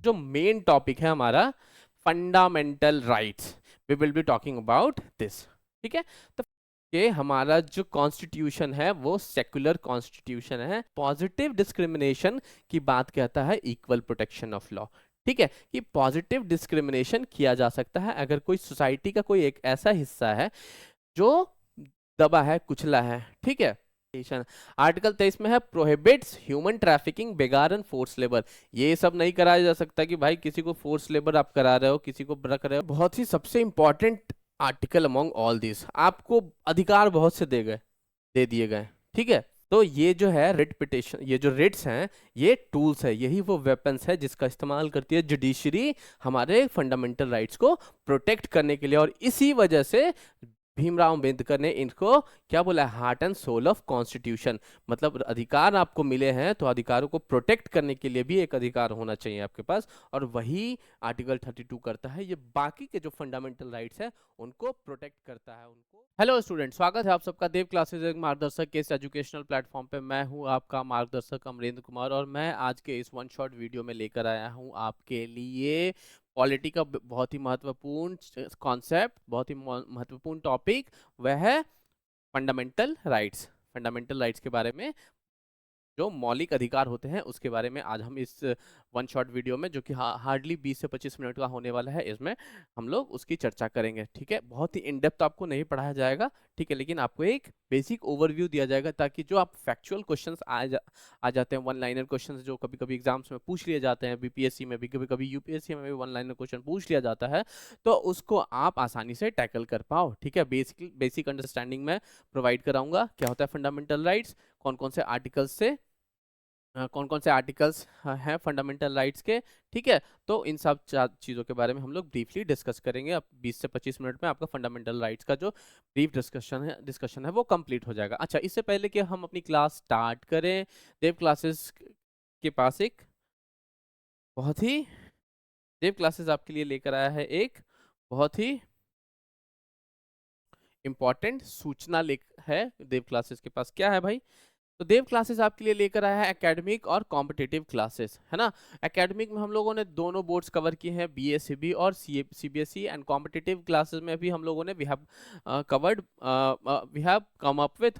जो main topic है हमारा fundamental rights, we will be talking about this. ठीक है, तो ये हमारा जो कॉन्स्टिट्यूशन है वो सेक्युलर कॉन्स्टिट्यूशन है। पॉजिटिव डिस्क्रिमिनेशन की बात कहता है इक्वल प्रोटेक्शन ऑफ लॉ। ठीक है, कि पॉजिटिव डिस्क्रिमिनेशन किया जा सकता है अगर कोई सोसाइटी का कोई एक ऐसा हिस्सा है जो दबा है, कुचला है। ठीक है, आर्टिकल 23 में है प्रोहिबिट्स ह्यूमन ट्रैफिकिंग, बेगार एंड फोर्स लेबर। ये सब नहीं कराया जा सकता कि भाई किसी को फोर्स लेबर आप करा रहे हो, किसी को रख रहे हो। बहुत ही सबसे important article among all this, आपको अधिकार बहुत से दे दिए गए। ठीक है, तो ये जो है रिट पिटिशन, ये जो रिट्स हैं ये टूल्स है, यही वो वेपन्स है जिसका इस्तेमाल करती है जुडिशरी हमारे फंडामेंटल राइट्स को प्रोटेक्ट करने के लिए। और इसी वजह से भीमराव अंबेडकर ने इनको क्या बोला, heart and soul of constitution. मतलब अधिकार आपको मिले हैं तो अधिकारों को प्रोटेक्ट करने के लिए भी एक अधिकार होना चाहिए आपके पास, और वही आर्टिकल 32 करता है। ये बाकी के जो फंडामेंटल राइट्स है उनको प्रोटेक्ट करता है उनको। हेलो स्टूडेंट, स्वागत है आप सबका देव क्लासेज एक मार्गदर्शक के इस एजुकेशनल प्लेटफॉर्म पे। मैं हूं आपका मार्गदर्शक अमरेंद्र कुमार, और मैं आज के इस वन शॉट वीडियो में लेकर आया हूं आपके लिए पॉलिटी का बहुत ही महत्वपूर्ण कॉन्सेप्ट, बहुत ही महत्वपूर्ण टॉपिक, वह है फंडामेंटल राइट्स। फंडामेंटल राइट्स के बारे में, जो मौलिक अधिकार होते हैं उसके बारे में आज हम इस वन शॉट वीडियो में, जो कि हार्डली 20 से 25 मिनट का होने वाला है, इसमें हम लोग उसकी चर्चा करेंगे। ठीक है, बहुत ही इन डेप्थ आपको नहीं पढ़ाया जाएगा, ठीक है, लेकिन आपको एक बेसिक ओवरव्यू दिया जाएगा ताकि जो आप फैक्चुअल क्वेश्चंस आ जाते हैं, वन लाइनर क्वेश्चंस जो कभी कभी एग्जाम्स में पूछ लिए जाते हैं, बीपीएससी में भी, कभी कभी यूपीएससी में भी वन लाइनर क्वेश्चन पूछ लिया जाता है, तो उसको आप आसानी से टैकल कर पाओ। ठीक है, बेसिक अंडरस्टैंडिंग में प्रोवाइड कराऊंगा क्या होता है फंडामेंटल राइट्स, कौन कौन से आर्टिकल्स हैं फंडामेंटल राइट्स के। ठीक है, तो इन सब चीज़ों के बारे में हम लोग ब्रीफली डिस्कस करेंगे। अब 20 से 25 मिनट में आपका फंडामेंटल राइट्स का जो ब्रीफ डिस्कशन है वो कंप्लीट हो जाएगा। अच्छा, इससे पहले कि हम अपनी क्लास स्टार्ट करें, देव क्लासेस के पास एक बहुत ही देव क्लासेस आपके लिए लेकर आया है एक बहुत ही इंपॉर्टेंट सूचना है। देव क्लासेस के पास क्या है भाई, तो देव क्लासेस आपके लिए लेकर आया है एकेडमिक और कॉम्पिटिटिव क्लासेस, है ना। एकेडमिक में हम लोगों ने दोनों बोर्ड्स कवर किए हैं, बीएससीबी और सीबीएसई, एंड कॉम्पिटिटिव क्लासेस में भी हम लोगों ने we have come up with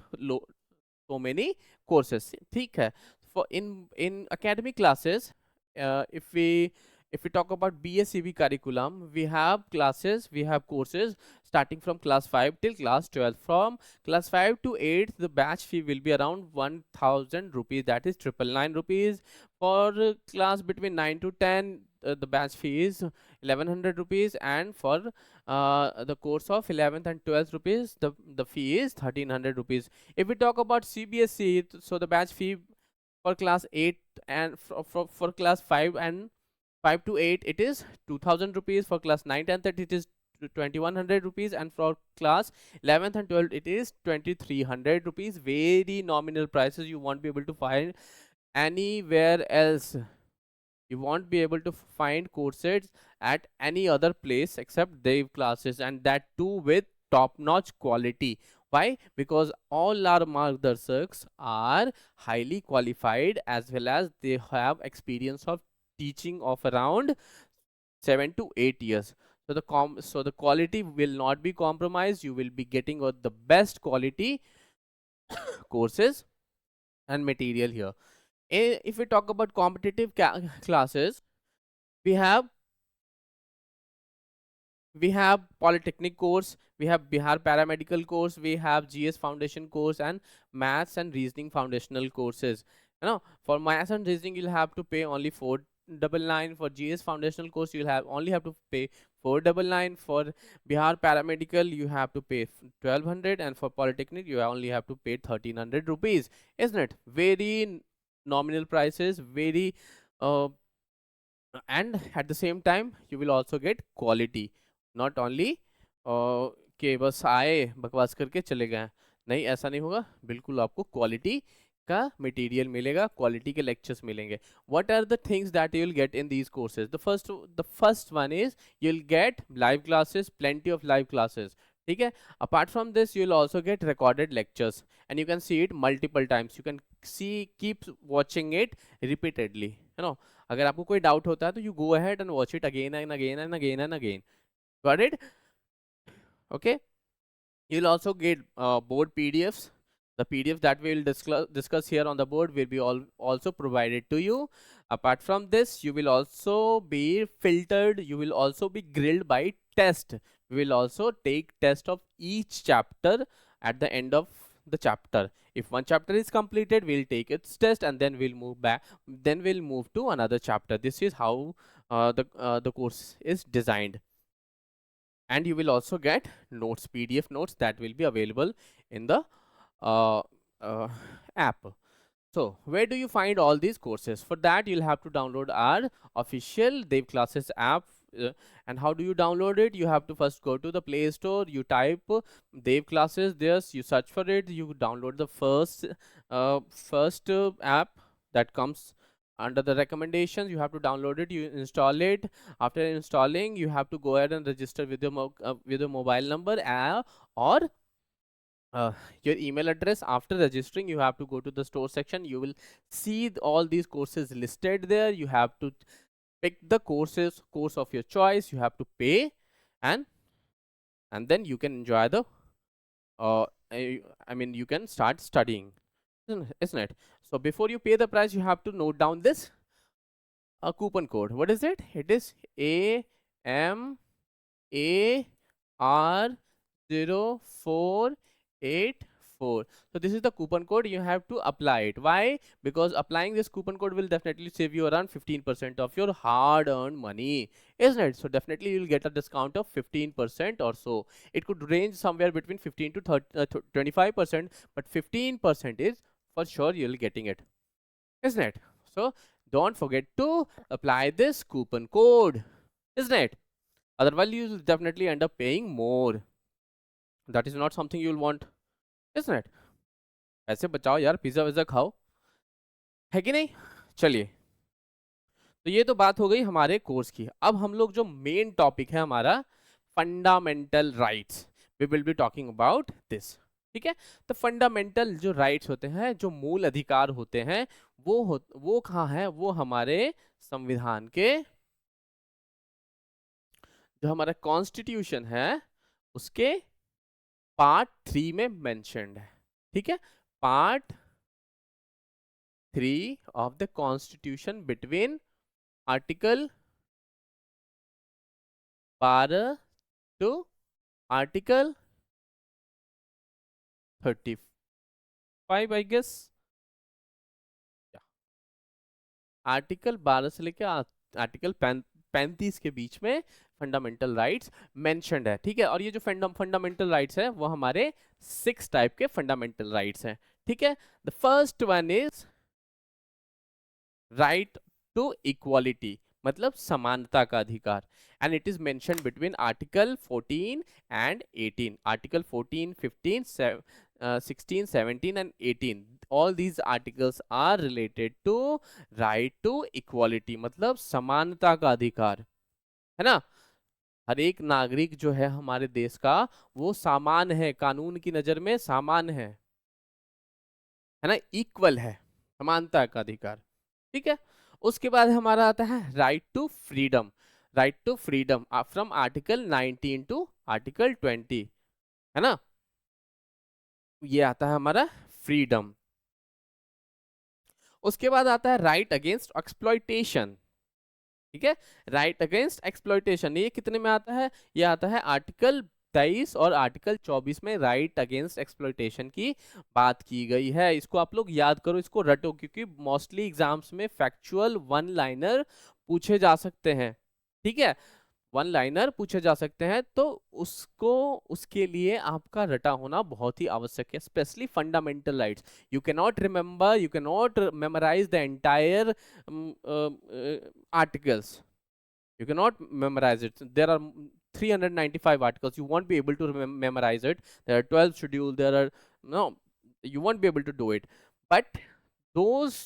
so many courses। ठीक है, for in academic classes, if we talk about BSCB curriculum, we have courses starting from class 5 till class 12. From class 5 to 8 the batch fee will be around 1000 rupees, that is 999 rupees. For class between 9 to 10 the batch fee is 1100 rupees, and for the course of 11th and 12th rupees the fee is 1300 rupees. If we talk about CBSE, so the batch fee for class 8 and for class 5 and 5 to 8 it is 2000 rupees. For class 9 and 10 it is 2100 rupees, and for class 11th and 12th it is 2300 rupees. Very nominal prices, you won't be able to find anywhere else. You won't be able to find courses at any other place except Dev classes, and that too with top-notch quality. Why? Because all our margdarshaks are highly qualified, as well as they have experience of teaching of around 7 to 8 years. So the quality will not be compromised. You will be getting the best quality courses and material here. If we talk about competitive classes, we have polytechnic course, we have Bihar paramedical course, we have GS foundation course, and maths and reasoning foundational courses. You know, for maths and reasoning you'll have to pay only 499. For GS foundational course you'll only have to pay 499. For Bihar paramedical you have to pay 1200, and for polytechnic you only have to pay 1300 rupees. Isn't it very nominal prices, very and at the same time you will also get quality, not only कि बस आए बकवास करके चले गए। नहीं, ऐसा नहीं होगा, बिल्कुल आपको क्वालिटी का मटेरियल मिलेगा, क्वालिटी के लेक्चर्स मिलेंगे। What are the things that you will get in these courses? The first one is you will get live classes, plenty of live classes. ठीक है, apart from this you will also get recorded lectures, and you can see it multiple times. You can keep watching it repeatedly, you know. अगर आपको कोई doubt होता है तो you go ahead and watch it again and again and again and again. Got it? Okay. You'll also get board PDFs. The PDF that we'll discuss here on the board will be also provided to you. Apart from this, you will also be filtered. You will also be grilled by test. We will also take test of each chapter at the end of the chapter. If one chapter is completed, we'll take its test and then we'll move back. Then we'll move to another chapter. This is how the course is designed. And you will also get notes, PDF notes that will be available in the uh, app. So where do you find all these courses? For that, you'll have to download our official Dev Classes app. And how do you download it? You have to first go to the Play Store, you type Dev Classes there, you search for it, you download the first app that comes under the recommendations. You have to download it, you install it. After installing, you have to go ahead and register with your mobile number or your email address. After registering, you have to go to the store section. You will see all these courses listed there. You have to pick the course of your choice. You have to pay, and then you can enjoy the I mean, you can start studying, isn't it? So before you pay the price, you have to note down this coupon code. What is it? It is AMAR0484. So this is the coupon code. You have to apply it. Why? Because applying this coupon code will definitely save you around 15% of your hard-earned money, isn't it? So definitely you'll get a discount of 15% or so. It could range somewhere between 15 to 25%, but 15% is for sure you'll getting it, isn't it? So don't forget to apply this coupon code, isn't it? Otherwise you'll definitely end up paying more. That is not something you'll want, isn't it? पैसे बचाओ यार, pizza विज्जा खाओ, है कि नहीं? चलिए, तो ये तो बात हो गई हमारे कोर्स की. अब हम लोग जो मेन टॉपिक है हमारा fundamental rights, we will be talking about this. ठीक है, तो फंडामेंटल जो राइट्स होते हैं, जो मूल अधिकार होते हैं, वो कहाँ है? वो हमारे संविधान के, जो हमारा कॉन्स्टिट्यूशन है उसके पार्ट 3 में मेंशन्ड है. ठीक है, part 3 of the constitution between article 12 to article 35, I guess. Article 12 से लेकर आर्टिकल 35 के बीच में फंडामेंटल राइट्स मेंशन्ड है. ठीक है, और ये जो फंडामेंटल राइट्स है वो हमारे 6 टाइप के फंडामेंटल राइट्स हैं. ठीक है, the first one is right to equality, मतलब समानता का अधिकार. And it is mentioned between article 14 and 18. Article 14, 15, 16, 17 and 18, all these articles are related to right to equality, मतलब समानता का अधिकार, है ना. हर एक नागरिक जो है हमारे देश का वो समान है, कानून की नजर में समान है ना, इक्वल है, समानता का अधिकार. ठीक है, उसके बाद हमारा आता है right to freedom. Right to freedom from article 19 to article 20, है ना. ये आता है हमारा फ्रीडम. उसके बाद आता है राइट अगेंस्ट एक्सप्लॉयटेशन. ठीक है, राइट अगेंस्ट एक्सप्लॉयटेशन, ये कितने में आता है? ये आता है आर्टिकल 23 और आर्टिकल 24 में राइट अगेंस्ट एक्सप्लॉयटेशन की बात की गई है. इसको आप लोग याद करो, इसको रटो, क्योंकि मोस्टली एग्जाम्स में फैक्चुअल वन लाइनर पूछे जा सकते हैं. ठीक है, वन लाइनर पूछे जा सकते हैं, तो उसके लिए आपका रटा होना बहुत ही आवश्यक है, specially fundamental rights. You can not remember, you can not memorize the entire articles. You cannot memorize it. There are 395 articles. You won't be able to memorize it. There are 12 schedules. You won't be able to do it. But those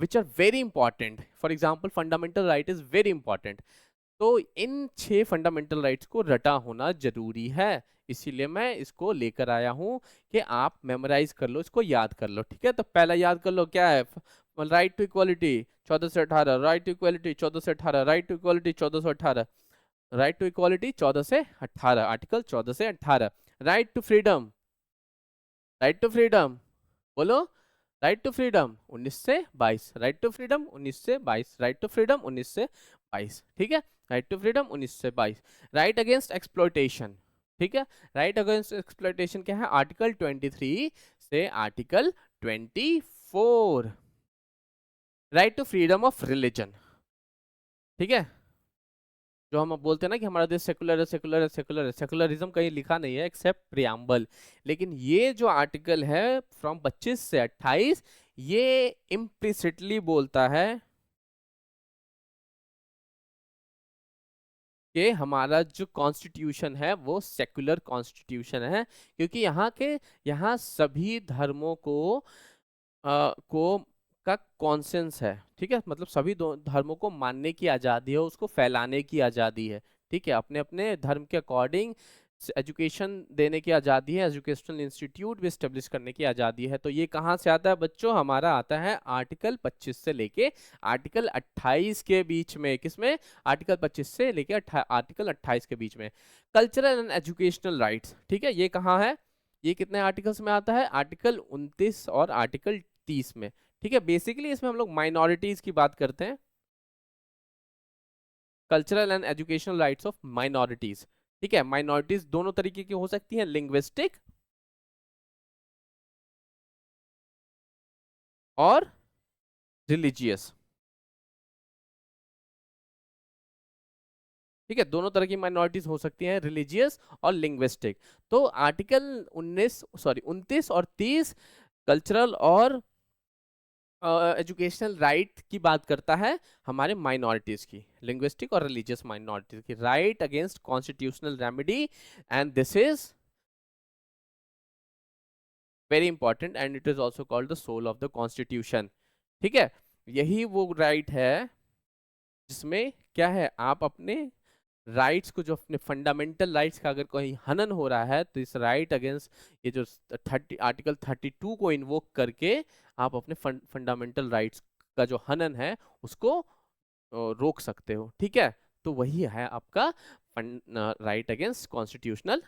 which are very important, for example, fundamental right is very important. तो इन 6 fundamental rights को रटा होना जरूरी है, इसीलिए मैं इसको लेकर आया हूं कि आप मेमोराइज कर लो, इसको याद कर लो। ठीक है, तो पहला याद कर लो क्या है, राइट टू इक्वालिटी 14 से 18, राइट टू इक्वालिटी 14 से 18, राइट टू इक्वालिटी 14 से 18, राइट टू इक्वालिटी 14 से 18, आर्टिकल 14 से 18। Right to freedom, right to freedom बोलो, राइट टू फ्रीडम 19 से 22, राइट टू फ्रीडम 19 से 22, राइट टू फ्रीडम 19 से 22। ठीक है, राइट टू फ्रीडम 19 से 22। राइट अगेंस्ट एक्सप्लॉयटेशन, ठीक है, राइट अगेंस्ट एक्सप्लॉयटेशन क्या है, आर्टिकल 23 से article 24। Right to freedom of religion, ठीक है, जो हम बोलते हैं ना कि हमारा देश सेकुलर है, सेकुलर है, सेकुलर है, सेकुलरिज्म कहीं लिखा नहीं है एक्सेप्ट प्रियम्बल, लेकिन ये जो आर्टिकल है फ्रॉम 25 से 28, ये इम्प्लिसिटली बोलता है कि हमारा जो कॉन्स्टिट्यूशन है वो सेकुलर कॉन्स्टिट्यूशन है, क्योंकि यहाँ सभी धर्मों को का कॉन्सेंस है। ठीक है, मतलब सभी धर्मों को मानने की आज़ादी है, उसको फैलाने की आज़ादी है। ठीक है, अपने अपने धर्म के अकॉर्डिंग एजुकेशन देने की आज़ादी है, एजुकेशनल इंस्टीट्यूट भी स्टेब्लिश करने की आज़ादी है। तो ये कहाँ से आता है बच्चों, हमारा आता है आर्टिकल 25 से लेके आर्टिकल 28 के बीच में। किसमें, आर्टिकल 25 से लेके आर्टिकल 28 के बीच में। कल्चरल एंड एजुकेशनल राइट्स, ठीक है, ये कहाँ है, ये कितने आर्टिकल्स में आता है, आर्टिकल 29 और आर्टिकल 30 में। ठीक है, बेसिकली इसमें हम लोग माइनॉरिटीज की बात करते हैं, cultural and educational rights of minorities. ठीक है, माइनॉरिटीज दोनों तरीके की हो सकती हैं, लिंग्विस्टिक और रिलीजियस। ठीक है, दोनों तरह की माइनॉरिटीज हो सकती हैं, रिलीजियस और लिंग्विस्टिक। तो आर्टिकल 29 और 30 कल्चरल और एजुकेशनल राइट की बात करता है हमारे माइनॉरिटीज की, लिंग्विस्टिक और रिलीजियस माइनॉरिटीज की। Right against constitutional remedy, and this is very important and it is also called the soul of the constitution. ठीक है, यही वो राइट है जिसमें क्या है, आप अपने राइट्स को, जो अपने फंडामेंटल राइट्स का अगर कोई हनन हो रहा है, तो इस राइट अगेंस्ट ये जो 30 आर्टिकल 32 को इन्वोक करके आप अपने फंडामेंटल राइट्स का जो हनन है उसको रोक सकते हो। ठीक है, तो वही है आपका right against constitutional,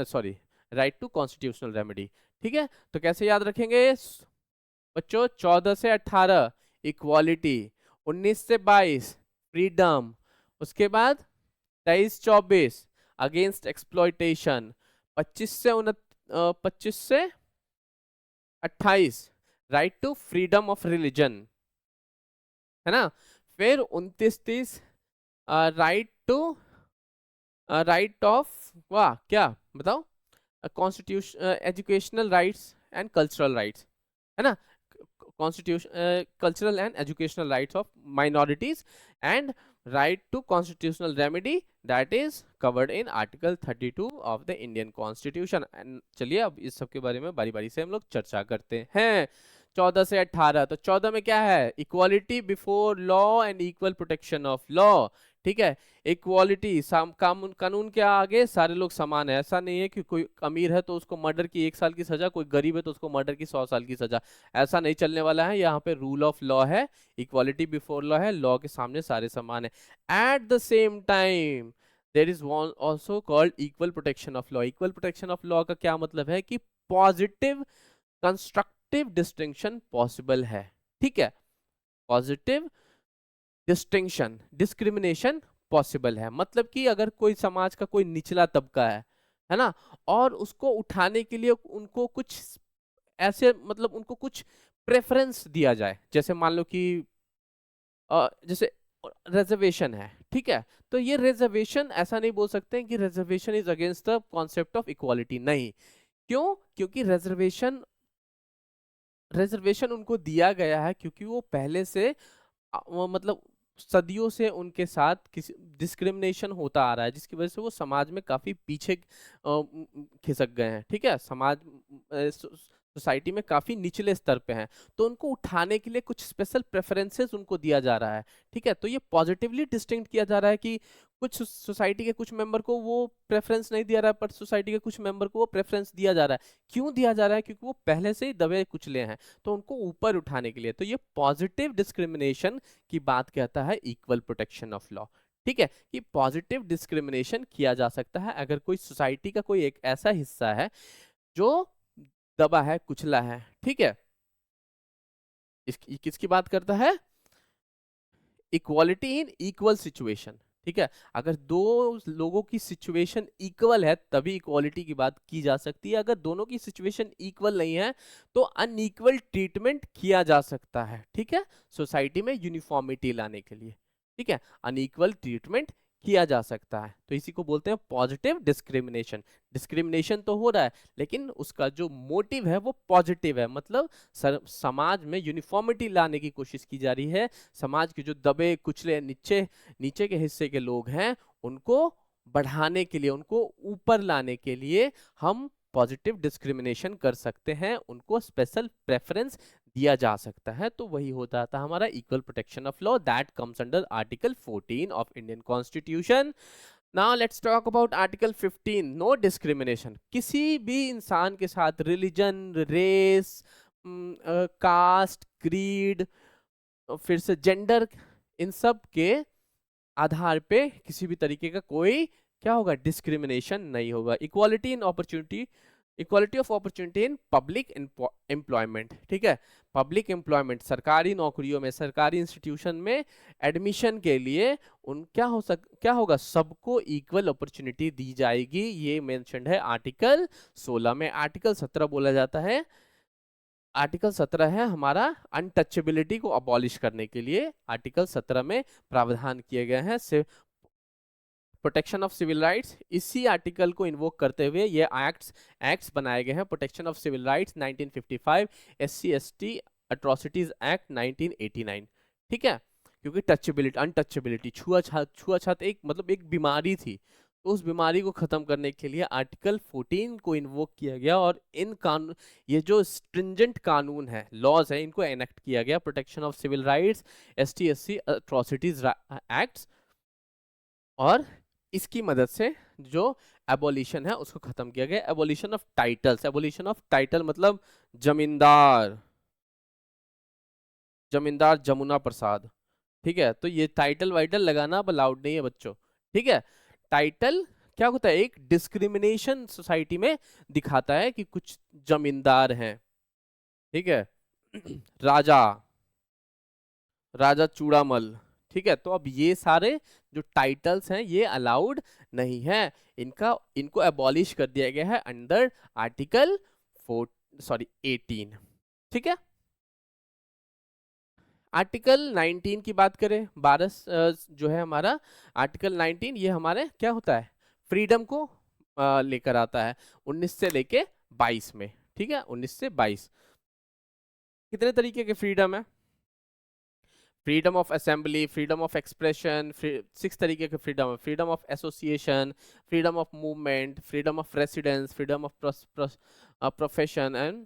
sorry, right to constitutional remedy. ठीक है, तो कैसे याद रखेंगे बच्चों, 14 से 18 इक्वालिटी, 19 से 22 फ्रीडम, उसके बाद 23-24 अगेंस्ट एक्सप्लॉयटेशन, 25 से 28 right to freedom of religion, है ना, फिर 29-30 राइट ऑफ, वाह क्या बताओ, constitution, educational rights and cultural rights, है ना, constitution, cultural and educational rights of minorities, and right to constitutional remedy that is covered in article 32 of the Indian Constitution। and चलिए अब इस सब के बारे में बारी बारी से हम लोग चर्चा करते हैं। 14 से 18, तो 14 में क्या है, equality before law and equal protection of law. ठीक है, इक्वालिटी, कानून के आगे सारे लोग समान है। ऐसा नहीं है कि कोई अमीर है तो उसको मर्डर की 1 साल की सजा, कोई गरीब है तो उसको मर्डर की 100 साल की सजा, ऐसा नहीं चलने वाला है। यहाँ पे रूल ऑफ लॉ है, इक्वालिटी बिफोर लॉ है, लॉ के सामने सारे समान है। At the same time there is one also called equal protection of law. Equal protection of law का क्या मतलब है कि पॉजिटिव कंस्ट्रक्टिव डिस्टिंक्शन पॉसिबल है। ठीक है, पॉजिटिव डिस्टिंक्शन, डिस्क्रिमिनेशन पॉसिबल है, मतलब कि अगर कोई समाज का कोई निचला तबका है ना, और उसको उठाने के लिए उनको कुछ ऐसे, मतलब उनको कुछ प्रेफरेंस दिया जाए, जैसे मान लो कि जैसे रिजर्वेशन है। ठीक है, तो ये रिजर्वेशन, ऐसा नहीं बोल सकते हैं कि reservation is against the concept of equality, नहीं। क्यों, क्योंकि रिजर्वेशन रिजर्वेशन उनको दिया गया है क्योंकि वो पहले से वो मतलब सदियों से उनके साथ किसी डिस्क्रिमिनेशन होता आ रहा है, जिसकी वजह से वो समाज में काफी पीछे खिसक गए हैं। ठीक है, समाज सोसाइटी में काफी निचले स्तर पे हैं, तो उनको उठाने के लिए कुछ स्पेशल प्रेफरेंसेस उनको दिया जा रहा है। ठीक है, तो ये पॉजिटिवली डिस्टिंक्ट किया जा रहा है कि कुछ सोसाइटी के कुछ मेंबर को वो प्रेफरेंस नहीं दिया रहा है, पर सोसाइटी के कुछ मेंबर को वो प्रेफरेंस दिया जा रहा है। क्यों दिया जा रहा है? क्योंकि वो पहले से ही दबे कुचले हैं, तो उनको ऊपर उठाने के लिए। तो ये पॉजिटिव डिस्क्रिमिनेशन की बात कहता है इक्वल प्रोटेक्शन ऑफ लॉ। ठीक है, कि पॉजिटिव डिस्क्रिमिनेशन किया जा सकता है अगर कोई सोसाइटी का कोई एक ऐसा हिस्सा है जो दबा है, कुचला है। ठीक है, किसकी बात करता है? Equality in equal situation. ठीक है, अगर दो लोगों की सिचुएशन इक्वल है तभी इक्वालिटी की बात की जा सकती है। अगर दोनों की सिचुएशन इक्वल नहीं है तो अनइक्वल ट्रीटमेंट किया जा सकता है। ठीक है, सोसाइटी में यूनिफॉर्मिटी लाने के लिए। ठीक है, अनइक्वल ट्रीटमेंट किया जा सकता है, तो इसी को बोलते हैं पॉजिटिव डिस्क्रिमिनेशन। डिस्क्रिमिनेशन तो हो रहा है लेकिन उसका जो मोटिव है वो पॉजिटिव है, मतलब समाज में यूनिफॉर्मिटी लाने की कोशिश की जा रही है। समाज के जो दबे कुचले नीचे नीचे के हिस्से के लोग हैं उनको बढ़ाने के लिए, उनको ऊपर लाने के लिए हम पॉजिटिव डिस्क्रिमिनेशन कर सकते हैं, उनको स्पेशल प्रेफरेंस दिया जा सकता है। तो वही होता था हमारा equal protection of law, that comes under article 14 of Indian constitution. Now let's talk about article 15, no discrimination. किसी भी इंसान के साथ रिलीजन, रेस, कास्ट, क्रीड, फिर से जेंडर, इन सब के आधार पे किसी भी तरीके का कोई क्या होगा? डिस्क्रिमिनेशन नहीं होगा। Equality in opportunity, equality of opportunity in public employment. ठीक है, पब्लिक एम्प्लॉयमेंट, सरकारी नौकरियों में, सरकारी इंस्टीट्यूशन में एडमिशन के लिए उन क्या होगा? सबको इक्वल अपॉर्चुनिटी दी जाएगी। ये मेंशन्ड है आर्टिकल 16 में। आर्टिकल 17 बोला जाता है, आर्टिकल 17 है हमारा अनटचेबिलिटी को अबॉलिश करने के लिए। आर्टिकल 17 में प्रावधान किए गए हैं प्रोटेक्शन ऑफ सिविल राइट्स। इसी आर्टिकल को इन्वोक करते हुए ये एक्ट्स बनाए गए हैं। Protection of civil rights 1955, SC/ST atrocities act 1989। ठीक है, क्योंकि टचेबिलिटी, अनटचेबिलिटी, छुआछूत एक मतलब एक बीमारी थी, तो उस बीमारी को खत्म करने के लिए आर्टिकल 14 को इन्वोक किया गया और इन कानून, ये जो स्ट्रिंजेंट कानून है, लॉज है, इनको एनेक्ट किया गया। Protection of civil rights, ST/SC atrocities acts, और इसकी मदद से जो एबोलिशन है उसको खत्म किया गया। Abolition of titles, abolition of title मतलब जमींदार, जमींदार जमुना प्रसाद। ठीक है, तो ये टाइटल वाइटल लगाना अब अलाउड नहीं है बच्चों। ठीक है, टाइटल क्या होता है? एक डिस्क्रिमिनेशन सोसाइटी में दिखाता है कि कुछ जमींदार हैं। ठीक है, राजा, राजा चूड़ामल। ठीक है, तो अब ये सारे जो टाइटल्स हैं ये अलाउड नहीं है, इनको एबॉलिश कर दिया गया है अंडर आर्टिकल 18। ठीक है, आर्टिकल 19 की बात करें, 12 जो है हमारा आर्टिकल 19, ये हमारे क्या होता है? फ्रीडम को लेकर आता है 19 से लेके 22 में। ठीक है, 19 से 22 कितने तरीके के फ्रीडम है? Freedom of assembly, freedom of expression, 6 तरीके के फ्रीडम है। Freedom of association, freedom of movement, freedom of residence, freedom of profession and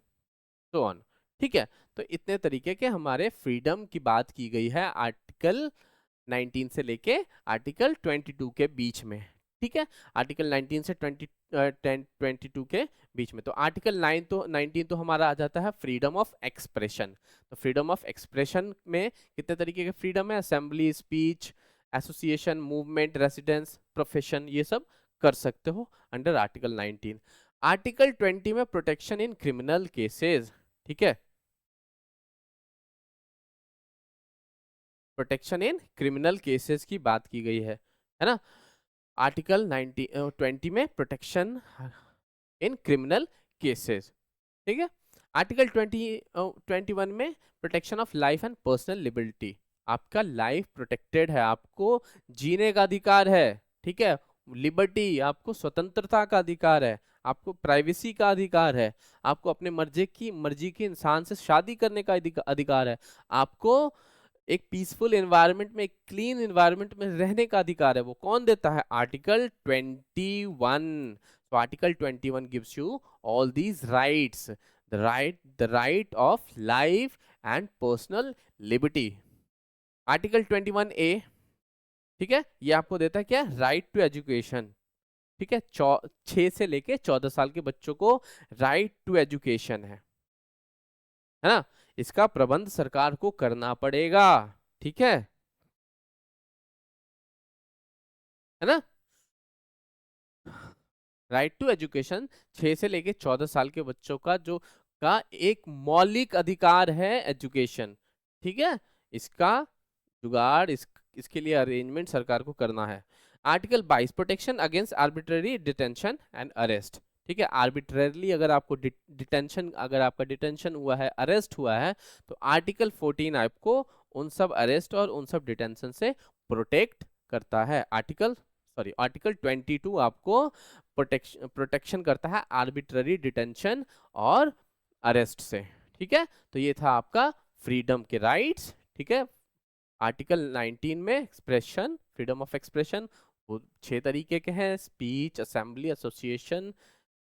so on. ठीक है, तो इतने तरीके के हमारे फ्रीडम की बात की गई है आर्टिकल 19 से लेके आर्टिकल 22 के बीच में। ठीक है, आर्टिकल 19 से 22 के बीच में। तो आर्टिकल 19 तो हमारा आ जाता है फ्रीडम ऑफ एक्सप्रेशन। तो फ्रीडम ऑफ एक्सप्रेशन में कितने तरीके के फ्रीडम है? Assembly, speech, association, movement, residence, profession, ये सब कर सकते हो अंडर आर्टिकल 19। आर्टिकल 20 में प्रोटेक्शन इन क्रिमिनल केसेस। ठीक है, प्रोटेक्शन इन क्रिमिनल केसेस की बात की गई है ना? आर्टिकल 20 में प्रोटेक्शन इन क्रिमिनल केसेस। ठीक है, आर्टिकल 21 में protection of life and personal liberty. आपका लाइफ प्रोटेक्टेड है, आपको जीने का अधिकार है। ठीक है, लिबर्टी, आपको स्वतंत्रता का अधिकार है, आपको प्राइवेसी का अधिकार है, आपको अपने मर्जी की इंसान से शादी करने का अधिकार है, आपको एक पीसफुल एनवायरनमेंट में, एक क्लीन एनवायरनमेंट में रहने का अधिकार है। वो कौन देता है? Article 21। So article 21 gives you all these rights, the right of life and personal liberty. Article 21A, ठीक है, ये आपको देता है क्या, राइट टू एजुकेशन। ठीक है, 6 से लेके 14 साल के बच्चों को राइट टू एजुकेशन है ना, इसका प्रबंध सरकार को करना पड़ेगा। ठीक है ना। राइट टू एजुकेशन 6 से लेके 14 साल के बच्चों का जो का एक मौलिक अधिकार है एजुकेशन। ठीक है, इसका जुगाड़ इसके लिए अरेंजमेंट सरकार को करना है। Article 22, protection against arbitrary detention and arrest. ठीक है, आर्बिट्ररली अगर आपको डिटेंशन, अगर आपका डिटेंशन हुआ है, अरेस्ट हुआ है, तो आर्टिकल 14 आपको उन सब अरेस्ट और उन सब डिटेंशन से प्रोटेक्ट करता है। आर्टिकल 22 आपको प्रोटेक्शन करता है आर्बिट्ररी डिटेंशन और अरेस्ट से। ठीक है, तो ये था आपका फ्रीडम के राइट्स। ठीक है, आर्टिकल 19 में एक्सप्रेशन, फ्रीडम ऑफ एक्सप्रेशन, वो 6 तरीके के हैं: speech, assembly, association,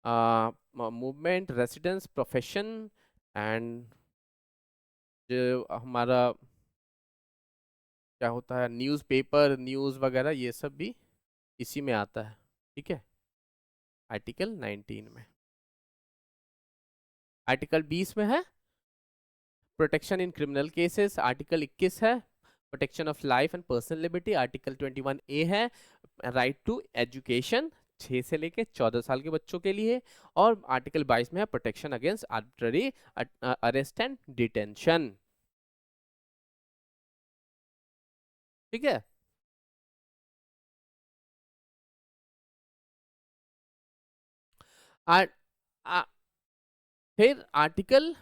movement, residence, profession and जो हमारा क्या होता है, न्यूज़पेपर, न्यूज़ वगैरह, ये सब भी इसी में आता है। ठीक है, आर्टिकल 19 में। आर्टिकल 20 में है protection in criminal cases. Article 21 है protection of life and personal liberty. Article 21A है राइट टू एजुकेशन 6 से लेके 14 साल के बच्चों के लिए। और आर्टिकल 22 में है protection against arbitrary arrest and detention. ठीक है, आ, आ, फिर आर्टिकल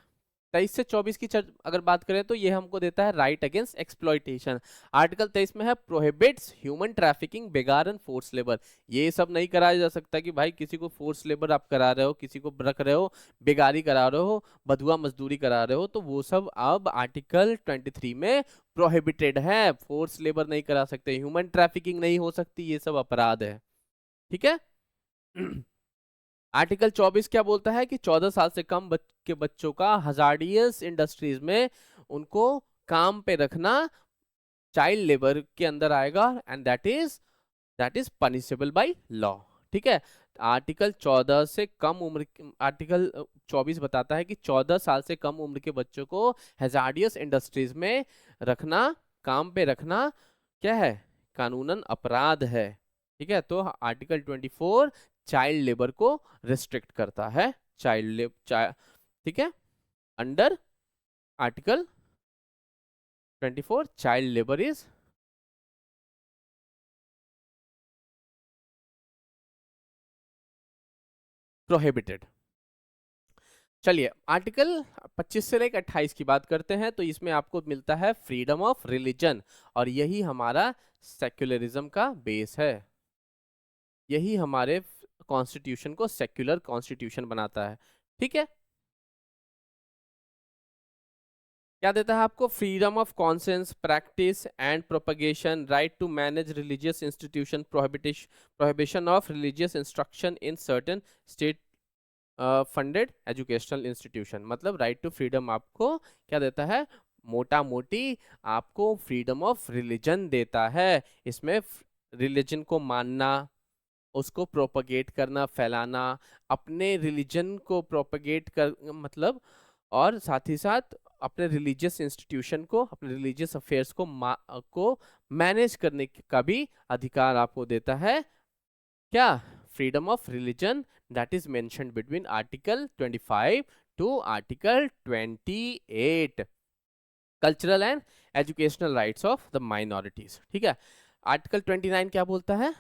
23 से 24 की अगर बात करें तो ये हमको देता है राइट अगेंस्ट एक्सप्लॉइटेशन। आर्टिकल 23 में है प्रोहिबिट्स ह्यूमन ट्रैफिकिंग, बेगार एंड फोर्स लेबर। ये सब नहीं कराया जा सकता कि भाई किसी को फोर्स लेबर आप करा रहे हो, किसी को रख रहे हो, बेगारी करा रहे हो, बधुआ मजदूरी करा रहे हो, तो वो सब अब आर्टिकल 23 में प्रोहिबिटेड है। फोर्स लेबर नहीं करा सकते, ह्यूमन ट्रैफिकिंग नहीं हो सकती, ये सब अपराध है। ठीक है। आर्टिकल 24 क्या बोलता है कि 14 साल से कम के बच्चों का हजार्डियस इंडस्ट्रीज में उनको काम पे रखना चाइल्ड लेबर के अंदर आएगा and that is punishable by law. ठीक है, आर्टिकल 14 से कम उम्र, आर्टिकल 24 बताता है कि 14 साल से कम उम्र के बच्चों को हजार्डियस इंडस्ट्रीज में रखना, काम पे रखना क्या है, कानूनन अपराध है। ठीक है, तो आर्टिकल 24 चाइल्ड लेबर को रिस्ट्रिक्ट करता है। ठीक है, under article 24 child labour is prohibited. चलिए आर्टिकल 25 से लेकर 28 की बात करते हैं, तो इसमें आपको मिलता है फ्रीडम ऑफ रिलीजन, और यही हमारा सेक्युलरिज्म का बेस है। यही हमारे कॉन्स्टिट्यूशन को सेक्युलर कॉन्स्टिट्यूशन बनाता है। ठीक है, क्या देता है आपको, freedom of conscience, practice and propagation, right to manage religious institution, prohibition of religious instruction in certain state funded educational institution. मतलब राइट टू फ्रीडम आपको क्या देता है, मोटा मोटी आपको फ्रीडम ऑफ रिलीजन देता है। इसमें रिलीजन को मानना, उसको प्रोपगेट करना, फैलाना, अपने रिलीजन को प्रोपगेट कर मतलब, और साथ ही साथ अपने रिलीजियस इंस्टीट्यूशन को, अपने रिलीजियस अफेयर्स को मैनेज करने का भी अधिकार आपको देता है। क्या, freedom of religion, that is mentioned between article 25 to article 28। Cultural and educational rights of the minorities. ठीक है, आर्टिकल 29 क्या बोलता है,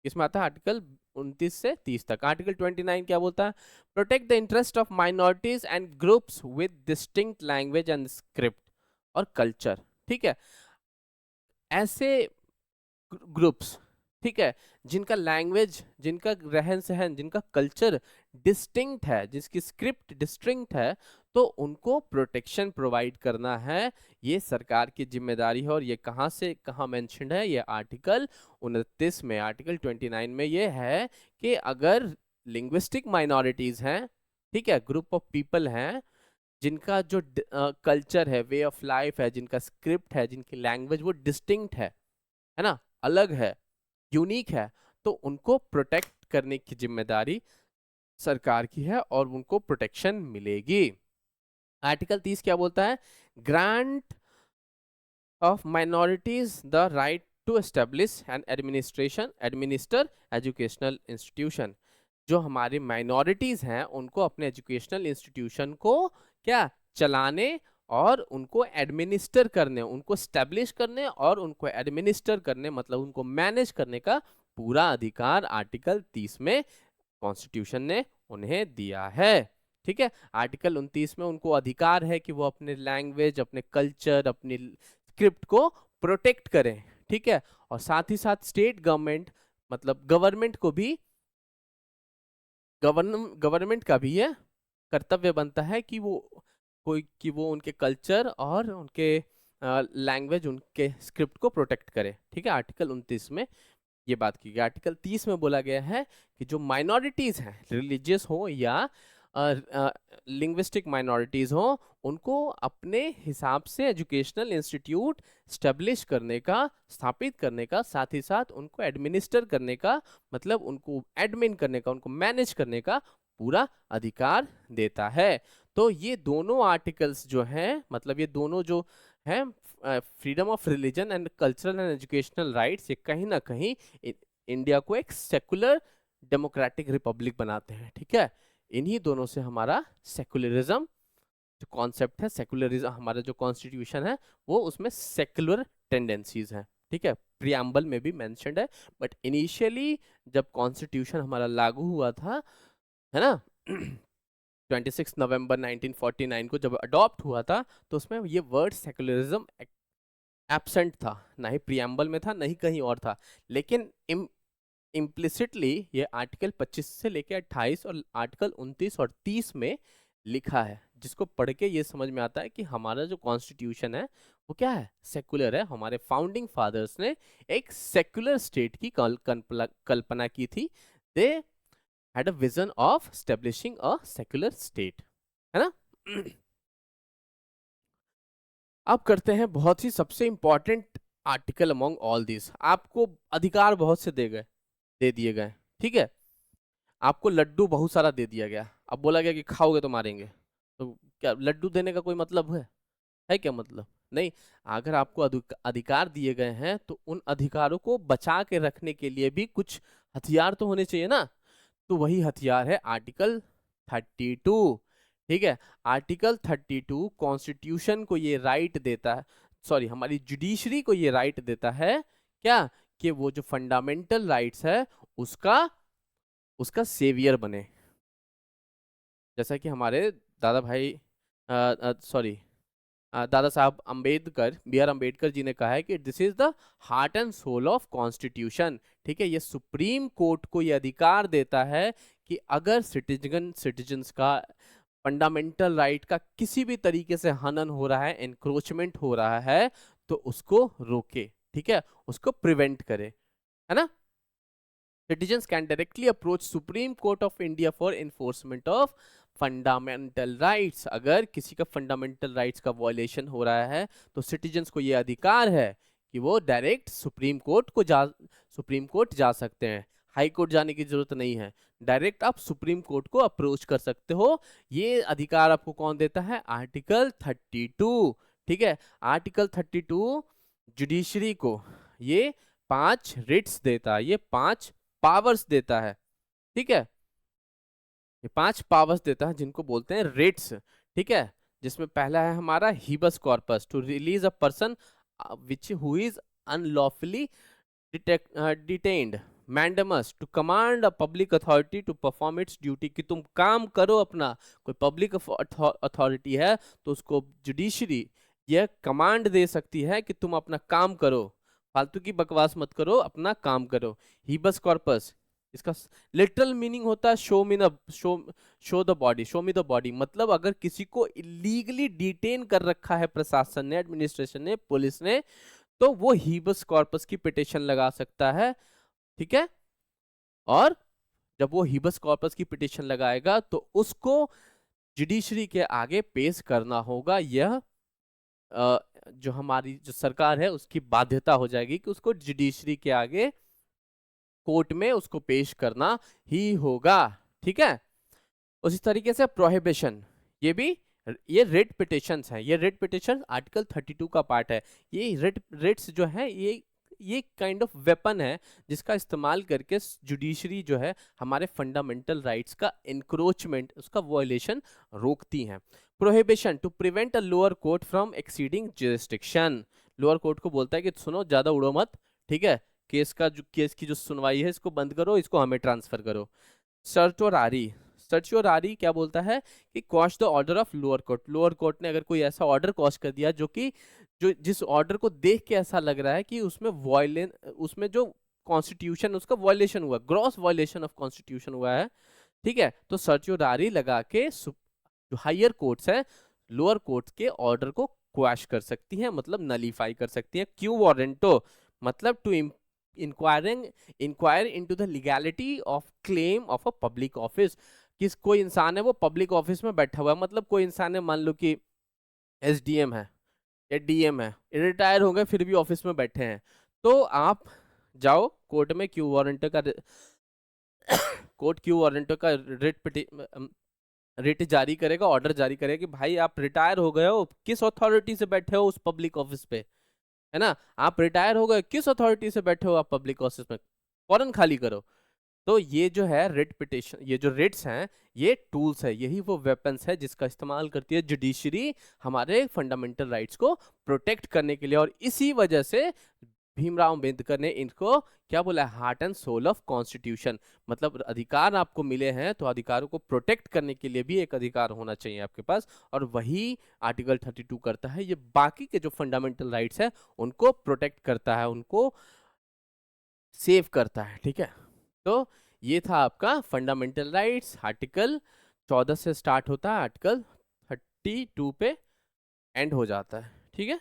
इसमें आता है आर्टिकल 29 से 30 तक। आर्टिकल 29 क्या बोलता है, protect the interest of minorities and groups with distinct language and script और कल्चर। ठीक है, ऐसे ग्रुप्स, ठीक है, जिनका लैंग्वेज, जिनका रहन सहन, जिनका कल्चर डिस्टिंक्ट है, जिसकी स्क्रिप्ट डिस्टिंक्ट है, तो उनको प्रोटेक्शन प्रोवाइड करना है, ये सरकार की जिम्मेदारी है। और ये कहाँ से कहाँ मेंशन्ड है, ये आर्टिकल 29 में, आर्टिकल 29 में ये है कि अगर लिंग्विस्टिक माइनॉरिटीज हैं, ठीक है, ग्रुप ऑफ पीपल हैं जिनका जो कल्चर है, वे ऑफ लाइफ है, जिनका स्क्रिप्ट है, जिनकी लैंग्वेज वो डिस्टिंक्ट है ना, अलग है, यूनिक है, तो उनको प्रोटेक्ट करने की जिम्मेदारी सरकार की है और उनको प्रोटेक्शन मिलेगी। आर्टिकल 30 क्या बोलता है? Grant of minorities the right to establish and administer educational institution. जो हमारे माइनॉरिटीज हैं उनको अपने एजुकेशनल इंस्टीट्यूशन को क्या चलाने और उनको एडमिनिस्टर करने, उनको स्टैब्लिश करने और उनको एडमिनिस्टर करने, मतलब उनको मैनेज करने का पूरा अधिकार आर्टिकल 30 में कॉन्स्टिट्यूशन ने उन्हें दिया है। ठीक है, आर्टिकल 29 में उनको अधिकार है कि वो अपने लैंग्वेज, अपने कल्चर, अपनी स्क्रिप्ट को प्रोटेक्ट करें। ठीक है, और साथ ही साथ स्टेट गवर्नमेंट, मतलब गवर्नमेंट को भी, गवर्नमेंट का भी ये कर्तव्य बनता है कि वो उनके कल्चर और उनके लैंग्वेज, उनके स्क्रिप्ट को प्रोटेक्ट करे। ठीक है, आर्टिकल 29 में ये बात की गई। आर्टिकल 30 में बोला गया है कि जो माइनॉरिटीज हैं, रिलीजियस हो या लिंग्विस्टिक माइनॉरिटीज हो, उनको अपने हिसाब से एजुकेशनल इंस्टीट्यूट स्टेब्लिश करने का, स्थापित करने का, साथ ही साथ उनको एडमिनिस्टर करने का, मतलब उनको एडमिन करने का, उनको मैनेज करने का पूरा अधिकार देता है। तो ये दोनों आर्टिकल्स जो हैं, मतलब ये दोनों जो हैं, freedom of religion and cultural and educational rights, ये कहीं ना कहीं इंडिया को एक सेकुलर डेमोक्रेटिक रिपब्लिक बनाते हैं। ठीक है, इन्हीं दोनों से हमारा सेकुलरिज्म जो कॉन्सेप्ट है, सेकुलरिज्म, हमारा जो कॉन्स्टिट्यूशन है वो उसमें सेकुलर टेंडेंसीज हैं। ठीक है, प्रियम्बल में भी मेंशन्ड है, बट इनिशियली जब कॉन्स्टिट्यूशन हमारा लागू हुआ था, है ना 26 नवंबर 1949 को जब अडॉप्ट हुआ था, तो उसमें ये वर्ड सेकुलरिज्म एब्सेंट था, ना ही प्रियम्बल में था, ना ही कहीं और था। लेकिन इम्प्लिसिटली ये आर्टिकल 25 से लेकर 28 और आर्टिकल 29 और 30 में लिखा है, जिसको पढ़ के ये समझ में आता है कि हमारा जो कॉन्स्टिट्यूशन है वो क्या है, सेकुलर है। हमारे फाउंडिंग फादर्स ने एक सेकुलर स्टेट की कल्पना की थी। They had a vision of establishing a secular state, है ना। अब करते हैं बहुत ही सबसे important article among all this. आपको अधिकार बहुत से दे दिए गए, ठीक है, आपको लड्डू बहुत सारा दे दिया गया, अब बोला गया कि खाओगे तो मारेंगे, तो क्या लड्डू देने का कोई मतलब है क्या मतलब? नहीं। अगर आपको अधिकार दिए गए हैं तो उन अधिकारों को बचा के रखने के लिए भी कुछ हथियार तो होने चाहिए ना। तो वही हथियार है आर्टिकल 32। ठीक है, आर्टिकल 32 कॉन्स्टिट्यूशन को ये राइट देता है, सॉरी हमारी जुडिशरी को ये राइट देता है क्या, कि वो जो फंडामेंटल राइट्स है उसका उसका सेवियर बने। जैसा कि हमारे दादा भाई सॉरी दादा साहब अम्बेडकर, बी आर अम्बेडकर जी ने कहा है कि this is the heart and soul of constitution. ठीक है, ये सुप्रीम कोर्ट को ये अधिकार देता है कि अगर सिटीजन्स का फंडामेंटल राइट का किसी भी तरीके से हनन हो रहा है, एनक्रोचमेंट हो रहा है, तो उसको रोके, ठीक है, उसको प्रिवेंट करे, है ना। Citizens can directly approach Supreme Court of India for enforcement of fundamental rights. अगर किसी का फंडामेंटल राइट्स का वायलेशन हो रहा है तो सिटीजन्स को ये अधिकार है कि वो डायरेक्ट सुप्रीम कोर्ट जा सकते हैं। हाई कोर्ट जाने की जरूरत नहीं है, डायरेक्ट आप सुप्रीम कोर्ट को अप्रोच कर सकते हो। ये अधिकार आपको कौन देता है? आर्टिकल 32। ठीक है, आर्टिकल 32 जुडिशरी को ये 5 रिट्स देता है, ये 5 पावर्स देता है। ठीक है, ये 5 पावर्स देता है जिनको बोलते हैं रिट्स। ठीक है, जिसमें पहला है हमारा habeas corpus, to release a person which who is unlawfully detained. Mandamus, to command a public authority to perform its duty, कि तुम काम करो अपना। कोई पब्लिक अथॉरिटी है तो उसको जुडिशरी यह कमांड दे सकती है कि तुम अपना काम करो, फालतू की बकवास मत करो, अपना काम करो। हीबस कॉर्पस, इसका लिटरल मीनिंग होता है show me the show the body, show me the body. मतलब अगर किसी को इलीगली डिटेन कर रखा है प्रशासन ने, एडमिनिस्ट्रेशन ने, पुलिस ने, तो वो हीबस कॉर्पस की पिटिशन लगा सकता है। ठीक है, और जब वो हिबस कॉर्पस की पिटिशन लगाएगा तो उसको जुडिशरी के आगे पेश करना होगा। यह जो हमारी जो सरकार है उसकी बाध्यता हो जाएगी कि उसको जुडिशरी के आगे कोर्ट में उसको पेश करना ही होगा। ठीक है। उसी तरीके से प्रोहिबिशन, ये भी ये रिट पिटिशंस हैं। ये रिट पिटिशन आर्टिकल 32 का पार्ट है। ये रिट्स जो है ये काइंड ऑफ वेपन है जिसका इस्तेमाल करके जुडिशरी जो है हमारे फंडामेंटल राइट्स का इंक्रोचमेंट, उसका वॉयलेशन रोकती हैं। Prohibition to prevent a lower court from exceeding jurisdiction. Lower court को बोलता है कि सुनो, ज्यादा उड़ो मत, ठीक है, केस की जो सुनवाई है इसको बंद करो, इसको हमें ट्रांसफर करो। सर्टोरारी, सर्चोरारी क्या बोलता है कि quash the order of lower court. Lower court ने अगर कोई ऐसा ऑर्डर क्वॉश कर दिया जो जिस ऑर्डर को देख के ऐसा लग रहा है कि उसमें जो कॉन्स्टिट्यूशन उसका वॉयलेशन हुआ, ग्रॉस वॉयलेशन ऑफ कॉन्स्टिट्यूशन हुआ है, ठीक है, तो सर्चोरारी लगा के जो हायर कोर्ट्स है लोअर कोर्ट्स के ऑर्डर को क्वॉश कर सकती हैं, मतलब नलीफाई कर सकती हैं। क्यू वारंटो मतलब to inquire into the legality of claim of a public office. किस कोई इंसान है वो पब्लिक ऑफिस में बैठा हुआ है, मतलब कोई इंसान है, मान लो कि एसडीएम है या डीएम है, रिटायर हो गए फिर भी ऑफिस में बैठे हैं, तो आप जाओ कोर्ट में क्यू वारंट का कोर्ट क्यू वारंट का रिट जारी करेगा, ऑर्डर जारी करेगा कि भाई आप रिटायर हो गए हो, किस अथॉरिटी से बैठे हो उस पब्लिक ऑफिस पे, है ना, आप रिटायर हो गए, किस अथॉरिटी से बैठे हो आप पब्लिक ऑफिस में, फौरन खाली करो। तो ये जो है रिट पिटिशन, ये जो रिट्स हैं ये टूल्स है, यही वो वेपन्स है जिसका इस्तेमाल करती है जुडिशरी हमारे फंडामेंटल राइट्स को प्रोटेक्ट करने के लिए। और इसी वजह से भीमराव अंबेडकर ने इनको क्या बोला, heart and soul of constitution, मतलब अधिकार आपको मिले हैं तो अधिकारों को प्रोटेक्ट करने के लिए भी एक अधिकार होना चाहिए आपके पास, और वही आर्टिकल 32 करता है। ये बाकी के जो फंडामेंटल राइट्स है उनको प्रोटेक्ट करता है, उनको सेव करता है। ठीक है, तो ये था आपका फंडामेंटल राइट्स। आर्टिकल 14 से स्टार्ट होता है, आर्टिकल 32 पे एंड हो जाता है। ठीक है,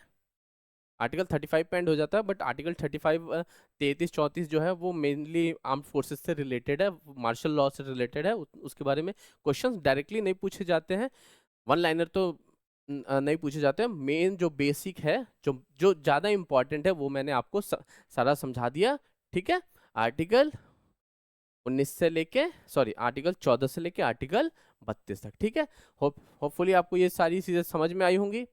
आर्टिकल 35 पे एंड हो जाता है, बट आर्टिकल 35 33 34 जो है वो मेनली आर्म्ड फोर्सेस से रिलेटेड है, मार्शल लॉ से रिलेटेड है, उसके बारे में क्वेश्चंस डायरेक्टली नहीं पूछे जाते हैं, वन लाइनर तो नहीं पूछे जाते हैं। मेन जो बेसिक है, जो जो ज़्यादा इंपॉर्टेंट है वो मैंने आपको सारा समझा दिया। ठीक है, आर्टिकल 19 से लेके आर्टिकल 14 से लेके आर्टिकल 32 तक। ठीक है, होपफुली आपको ये सारी चीज़ें समझ में आई होंगी,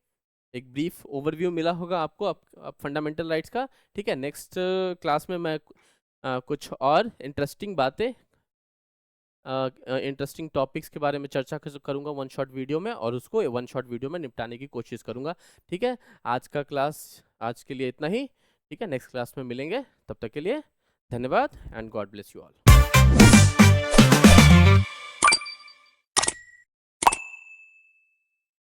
एक ब्रीफ ओवरव्यू मिला होगा आपको फंडामेंटल राइट्स का। ठीक है, नेक्स्ट क्लास में मैं कुछ और इंटरेस्टिंग बातें, इंटरेस्टिंग टॉपिक्स के बारे में चर्चा करूंगा वन शॉट वीडियो में, और उसको वन शॉट वीडियो में निपटाने की कोशिश करूंगा। ठीक है, आज का क्लास आज के लिए इतना ही। ठीक है, नेक्स्ट क्लास में मिलेंगे, तब तक के लिए धन्यवाद and God bless you all.